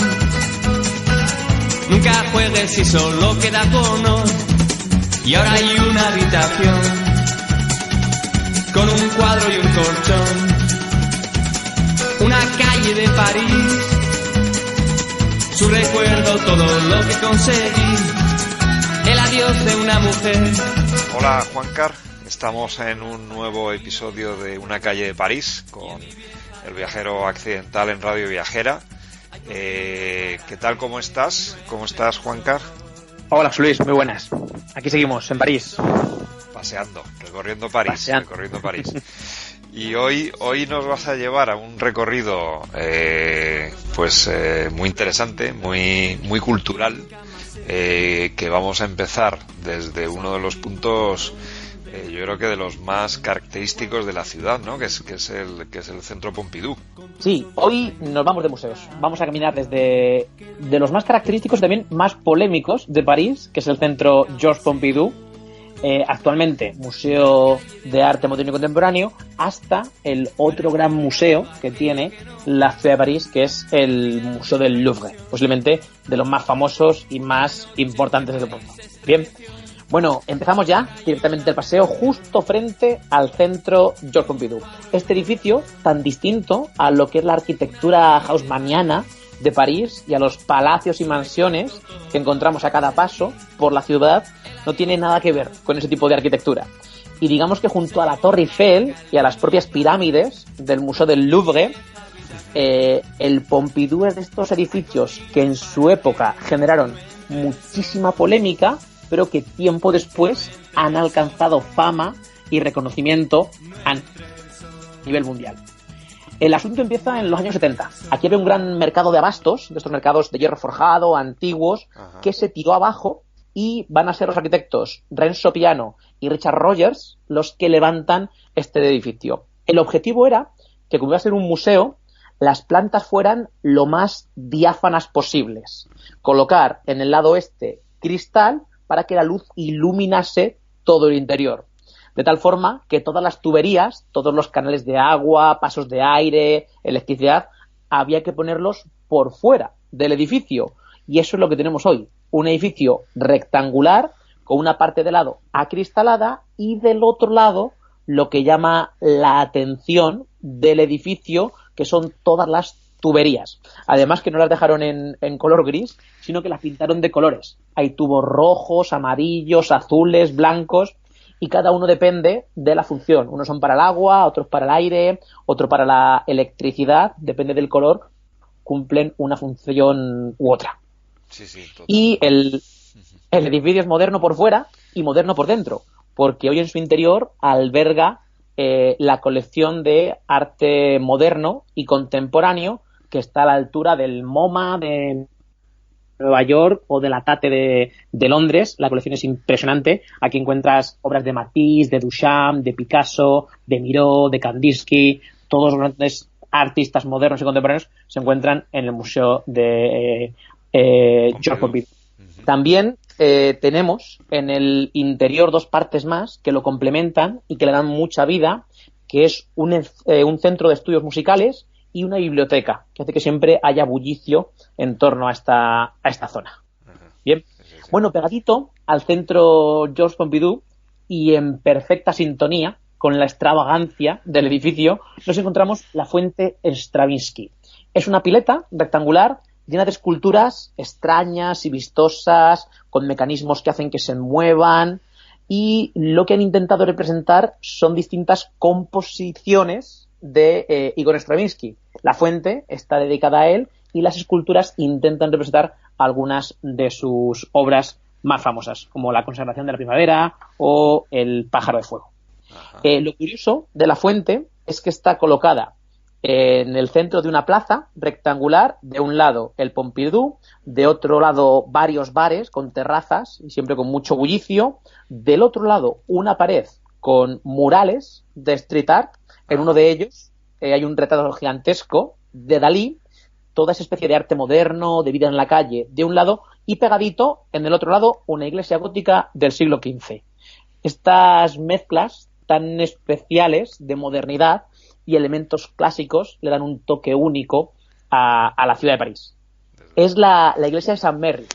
Nunca juegues si solo queda cono, y ahora hay una habitación con un cuadro y un colchón. Una calle de París, su recuerdo, todo lo que conseguí, el adiós de una mujer. Hola, Juancar. Estamos en un nuevo episodio de Una calle de París con el Viajero Accidental en Radio Viajera. ¿Qué tal? ¿Cómo estás? ¿Cómo estás, Juancar? Hola, José Luis, muy buenas. Aquí seguimos, en París. Recorriendo París. Y hoy nos vas a llevar a un recorrido muy interesante, muy cultural, que vamos a empezar desde uno de los puntos, yo creo que de los más característicos de la ciudad, ¿no? Que es el Centro Pompidou. Sí, hoy nos vamos de museos. Vamos a caminar desde de los más característicos y también más polémicos de París, que es el Centro Georges Pompidou, actualmente Museo de Arte Moderno y Contemporáneo, hasta el otro gran museo que tiene la ciudad de París, que es el Museo del Louvre, posiblemente de los más famosos y más importantes del mundo. Bien, bueno, empezamos ya directamente el paseo justo frente al Centro Georges Pompidou. Este edificio, tan distinto a lo que es la arquitectura haussmanniana de París y a los palacios y mansiones que encontramos a cada paso por la ciudad, no tiene nada que ver con ese tipo de arquitectura. Y digamos que junto a la Torre Eiffel y a las propias pirámides del Museo del Louvre, el Pompidou es de estos edificios que en su época generaron muchísima polémica, pero que tiempo después han alcanzado fama y reconocimiento a nivel mundial. El asunto empieza en los años 70. Aquí había un gran mercado de abastos, de estos mercados de hierro forjado, antiguos, que se tiró abajo, y van a ser los arquitectos Renzo Piano y Richard Rogers los que levantan este edificio. El objetivo era que, como iba a ser un museo, las plantas fueran lo más diáfanas posibles. Colocar en el lado este cristal para que la luz iluminase todo el interior. De tal forma que todas las tuberías, todos los canales de agua, pasos de aire, electricidad, había que ponerlos por fuera del edificio. Y eso es lo que tenemos hoy. Un edificio rectangular con una parte de lado acristalada y del otro lado lo que llama la atención del edificio, que son todas las tuberías. Además que no las dejaron en color gris, sino que las pintaron de colores. Hay tubos rojos, amarillos, azules, blancos, y cada uno depende de la función. Unos son para el agua, otros para el aire, otro para la electricidad, depende del color, cumplen una función u otra. Sí, y el edificio es moderno por fuera y moderno por dentro, porque hoy en su interior alberga la colección de arte moderno y contemporáneo que está a la altura del MoMA de Nueva York o de la Tate de Londres. La colección es impresionante. Aquí encuentras obras de Matisse, de Duchamp, de Picasso, de Miró, de Kandinsky. Todos los grandes artistas modernos y contemporáneos se encuentran en el Museo de Georges Pompidou. También tenemos en el interior dos partes más que lo complementan y que le dan mucha vida, que es un centro de estudios musicales y una biblioteca, que hace que siempre haya bullicio en torno a esta zona. Bien, bueno, pegadito al Centro Georges Pompidou y en perfecta sintonía con la extravagancia del edificio, nos encontramos la Fuente Stravinsky. Es una pileta rectangular llena de esculturas extrañas y vistosas, con mecanismos que hacen que se muevan, y lo que han intentado representar son distintas composiciones de Igor Stravinsky. La fuente está dedicada a él y las esculturas intentan representar algunas de sus obras más famosas, como La consagración de la primavera o El pájaro de fuego. Lo curioso de la fuente es que está colocada en el centro de una plaza rectangular, de un lado el Pompidou, de otro lado varios bares con terrazas y siempre con mucho bullicio, del otro lado una pared con murales de street art. En uno de ellos hay un retrato gigantesco de Dalí, toda esa especie de arte moderno, de vida en la calle, de un lado, y pegadito, en el otro lado, una iglesia gótica del siglo XV. Estas mezclas tan especiales de modernidad y elementos clásicos le dan un toque único a la ciudad de París. Es la iglesia de Saint Merry,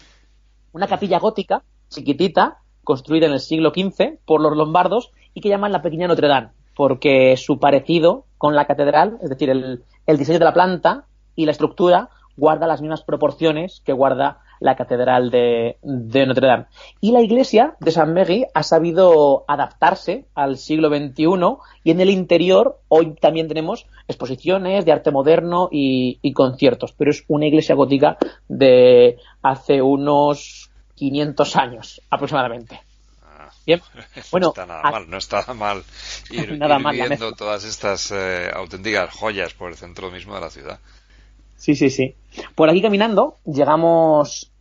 una capilla gótica chiquitita, construida en el siglo XV por los lombardos y que llaman la pequeña Notre Dame, porque su parecido con la catedral, es decir, el diseño de la planta y la estructura, guarda las mismas proporciones que guarda la catedral de Notre Dame. Y la iglesia de Saint Merry ha sabido adaptarse al siglo XXI, y en el interior hoy también tenemos exposiciones de arte moderno y conciertos, pero es una iglesia gótica de hace unos 500 años aproximadamente. Bien, bueno, no está nada mal ir viendo todas estas auténticas joyas por el centro mismo de la ciudad. Sí. Por aquí caminando llegamos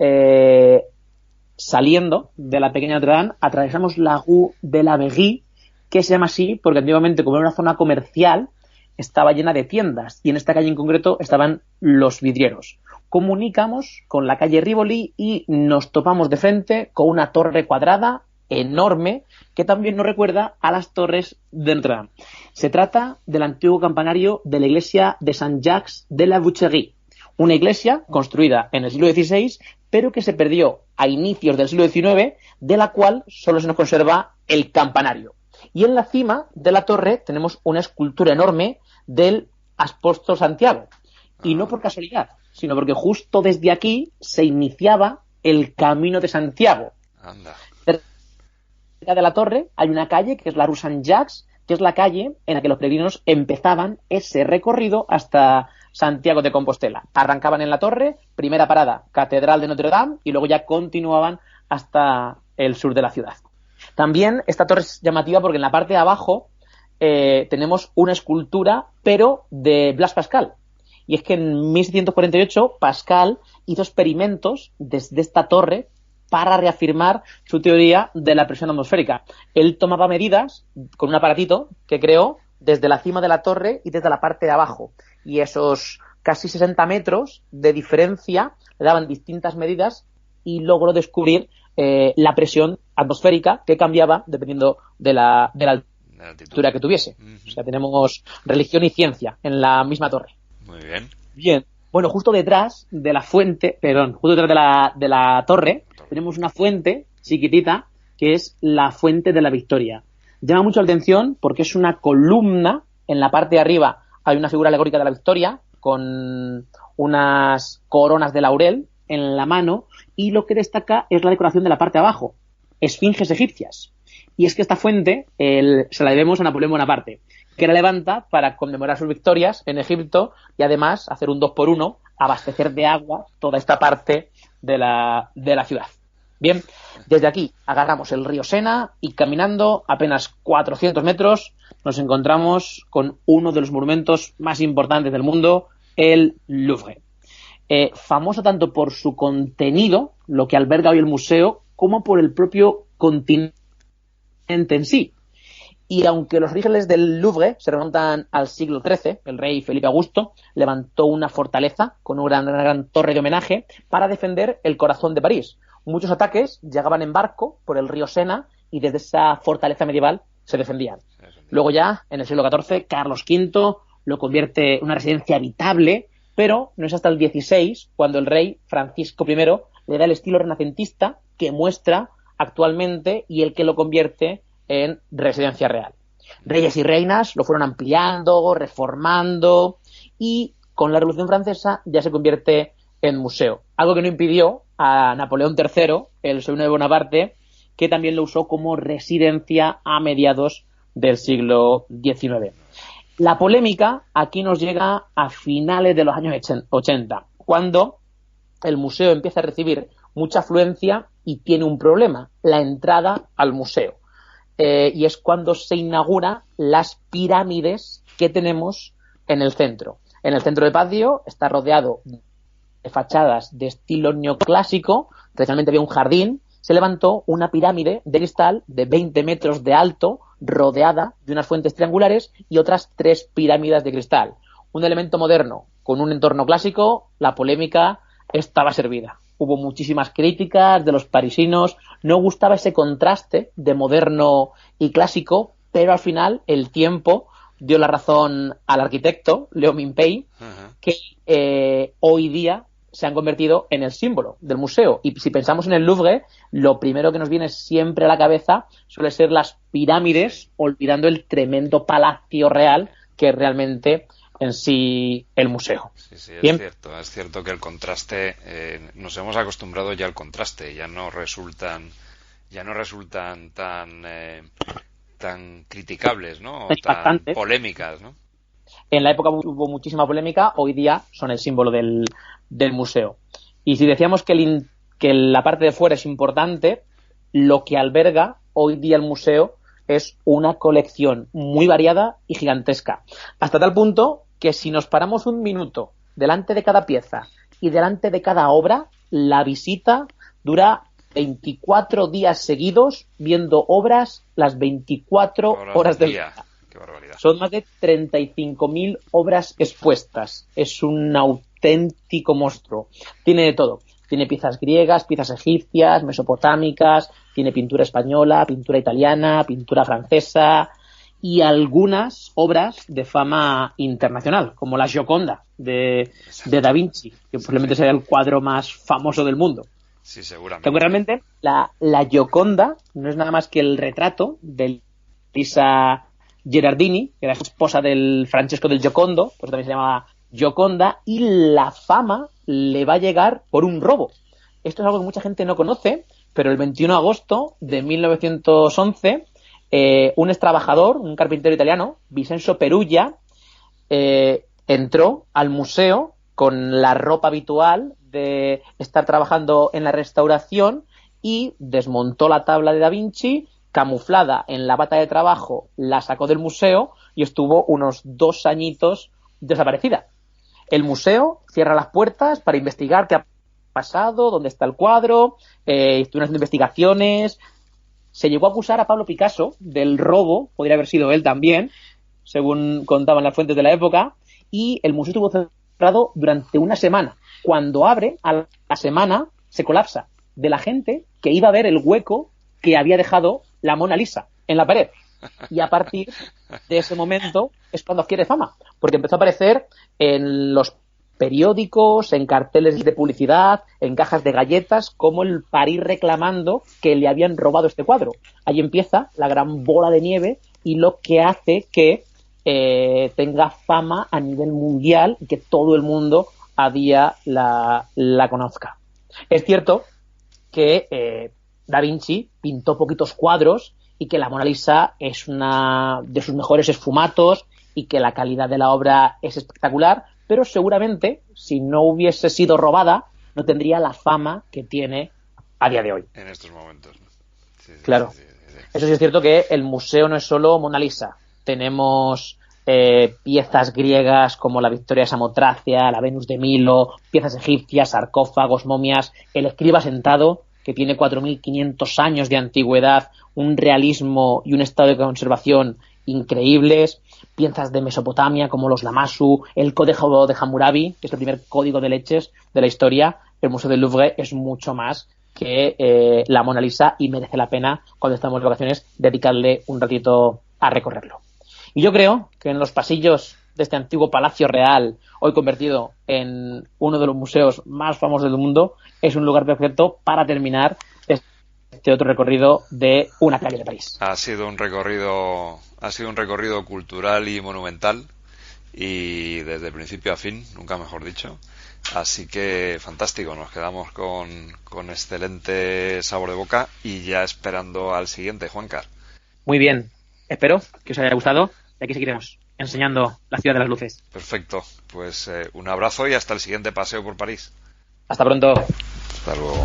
saliendo de la pequeña Notre Dame, atravesamos la Rue de la Verrerie, que se llama así porque antiguamente, como era una zona comercial, estaba llena de tiendas y en esta calle en concreto estaban los vidrieros. Comunicamos con la calle Rivoli y nos topamos de frente con una torre cuadrada enorme que también nos recuerda a las torres de Notre Dame. Se trata del antiguo campanario de la iglesia de Saint-Jacques de la Boucherie, una iglesia construida en el siglo XVI, pero que se perdió a inicios del siglo XIX, de la cual solo se nos conserva el campanario. Y en la cima de la torre tenemos una escultura enorme del apóstol Santiago. Y no por casualidad, sino porque justo desde aquí se iniciaba el Camino de Santiago. Anda. Cerca de la torre hay una calle que es la Rue Saint-Jacques, que es la calle en la que los peregrinos empezaban ese recorrido hasta Santiago de Compostela. Arrancaban en la torre, primera parada, Catedral de Notre Dame, y luego ya continuaban hasta el sur de la ciudad. También esta torre es llamativa porque en la parte de abajo tenemos una escultura, pero de Blaise Pascal. Y es que en 1648 Pascal hizo experimentos desde esta torre para reafirmar su teoría de la presión atmosférica. Él tomaba medidas con un aparatito que creó desde la cima de la torre y desde la parte de abajo. Y esos casi 60 metros de diferencia le daban distintas medidas y logró descubrir la presión atmosférica que cambiaba dependiendo de la altura que tuviese. O sea, tenemos religión y ciencia en la misma torre. Muy bien. Bien. Bueno, justo detrás de la torre, tenemos una fuente chiquitita que es la Fuente de la Victoria. Llama mucho la atención porque es una columna. En la parte de arriba hay una figura alegórica de la Victoria con unas coronas de laurel en la mano, y lo que destaca es la decoración de la parte de abajo, esfinges egipcias. Y es que esta fuente se la debemos a Napoleón Bonaparte, que la levanta para conmemorar sus victorias en Egipto y además hacer un 2x1, abastecer de agua toda esta parte de la ciudad. Bien, desde aquí agarramos el río Sena y caminando apenas 400 metros nos encontramos con uno de los monumentos más importantes del mundo, el Louvre. Famoso tanto por su contenido, lo que alberga hoy el museo, como por el propio continente en sí. Y aunque los orígenes del Louvre se remontan al siglo XIII, el rey Felipe Augusto levantó una fortaleza con una gran torre de homenaje para defender el corazón de París. Muchos ataques llegaban en barco por el río Sena y desde esa fortaleza medieval se defendían. Luego ya, en el siglo XIV, Carlos V lo convierte en una residencia habitable, pero no es hasta el XVI cuando el rey Francisco I le da el estilo renacentista que muestra actualmente y el que lo convierte en residencia real. Reyes y reinas lo fueron ampliando, reformando, y con la Revolución Francesa ya se convierte en museo. Algo que no impidió a Napoleón III, el sobrino de Bonaparte, que también lo usó como residencia a mediados del siglo XIX. La polémica aquí nos llega a finales de los años 80, cuando el museo empieza a recibir mucha afluencia y tiene un problema: la entrada al museo. Y es cuando se inauguran las pirámides que tenemos en el centro. En el centro del patio está rodeado de fachadas de estilo neoclásico, tradicionalmente había un jardín. Se levantó una pirámide de cristal de 20 metros de alto, rodeada de unas fuentes triangulares y otras 3 pirámides de cristal. Un elemento moderno con un entorno clásico. La polémica estaba servida. Hubo muchísimas críticas de los parisinos, no gustaba ese contraste de moderno y clásico, pero al final el tiempo dio la razón al arquitecto, Leo Minpei, que hoy día se han convertido en el símbolo del museo. Y si pensamos en el Louvre, lo primero que nos viene siempre a la cabeza suele ser las pirámides, olvidando el tremendo palacio real que es realmente en sí el museo. Sí, es cierto que el contraste, nos hemos acostumbrado ya al contraste, ya no resultan tan criticables, ¿no? O tan polémicas, ¿no? En la época hubo muchísima polémica, hoy día son el símbolo del museo. Y si decíamos que que la parte de fuera es importante, lo que alberga hoy día el museo es una colección muy variada y gigantesca. Hasta tal punto que si nos paramos un minuto delante de cada pieza y delante de cada obra, la visita dura 24 días seguidos viendo obras las 24 horas del día. Qué barbaridad. Son más de 35.000 obras expuestas. Es un auténtico monstruo. Tiene de todo. Tiene piezas griegas, piezas egipcias, mesopotámicas, tiene pintura española, pintura italiana, pintura francesa y algunas obras de fama internacional, como la Gioconda de Da Vinci, que posiblemente sea el cuadro más famoso del mundo. Sí, seguramente. Aunque realmente la Gioconda no es nada más que el retrato de Lisa Gherardini, que era esposa del Francesco del Giocondo, pues también se llamaba Gioconda, y la fama le va a llegar por un robo. Esto es algo que mucha gente no conoce, pero el 21 de agosto de 1911, un extrabajador, un carpintero italiano, Vincenzo Perugia, entró al museo con la ropa habitual de estar trabajando en la restauración y desmontó la tabla de Da Vinci, camuflada en la bata de trabajo, la sacó del museo y estuvo unos 2 añitos desaparecida. El museo cierra las puertas para investigar qué ha pasado, dónde está el cuadro, estuvieron haciendo investigaciones. Se llegó a acusar a Pablo Picasso del robo, podría haber sido él también, según contaban las fuentes de la época, y el museo estuvo cerrado durante una semana. Cuando abre, a la semana se colapsa de la gente que iba a ver el hueco que había dejado la Mona Lisa en la pared. Y a partir de ese momento es cuando adquiere fama, porque empezó a aparecer en los periódicos, en carteles de publicidad, en cajas de galletas, como el París reclamando que le habían robado este cuadro. Ahí empieza la gran bola de nieve y lo que hace que tenga fama a nivel mundial y que todo el mundo a día la conozca. Es cierto que Da Vinci pintó poquitos cuadros y que la Mona Lisa es una de sus mejores esfumatos y que la calidad de la obra es espectacular, pero seguramente si no hubiese sido robada no tendría la fama que tiene a día de hoy. En estos momentos, ¿no? Sí, claro. Sí. Eso sí es cierto que el museo no es solo Mona Lisa. Tenemos piezas griegas como la Victoria de Samotracia, la Venus de Milo, piezas egipcias, sarcófagos, momias, el escriba sentado, que tiene 4.500 años de antigüedad, un realismo y un estado de conservación increíbles, piezas de Mesopotamia como los Lamassu, el Código de Hammurabi, que es el primer código de leches de la historia. El Museo del Louvre es mucho más que la Mona Lisa y merece la pena, cuando estamos de vacaciones, dedicarle un ratito a recorrerlo. Y yo creo que en los pasillos de este antiguo Palacio Real, hoy convertido en uno de los museos más famosos del mundo, es un lugar perfecto para terminar este otro recorrido de una calle de París. Ha sido un recorrido cultural y monumental, y desde principio a fin, nunca mejor dicho. Así que fantástico, nos quedamos con excelente sabor de boca y ya esperando al siguiente, Juancar. Muy bien, espero que os haya gustado y aquí seguiremos enseñando la ciudad de las luces. Perfecto, pues un abrazo y hasta el siguiente paseo por París. Hasta pronto. Hasta luego.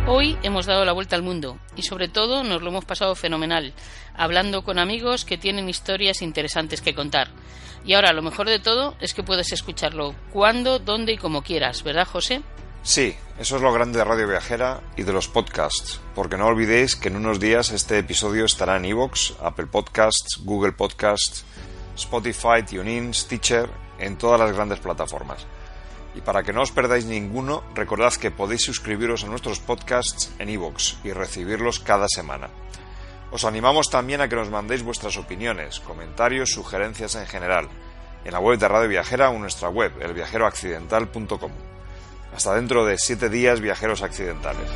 Hoy hemos dado la vuelta al mundo y sobre todo nos lo hemos pasado fenomenal, hablando con amigos que tienen historias interesantes que contar. Y ahora lo mejor de todo es que puedes escucharlo cuando, dónde y como quieras, ¿verdad, José? Sí, eso es lo grande de Radio Viajera y de los podcasts, porque no olvidéis que en unos días este episodio estará en iVoox, Apple Podcasts, Google Podcasts, Spotify, TuneIn, Stitcher, en todas las grandes plataformas. Y para que no os perdáis ninguno, recordad que podéis suscribiros a nuestros podcasts en iVoox y recibirlos cada semana. Os animamos también a que nos mandéis vuestras opiniones, comentarios, sugerencias en general, en la web de Radio Viajera o en nuestra web, elviajeroaccidental.com. Hasta dentro de 7 días, viajeros accidentales.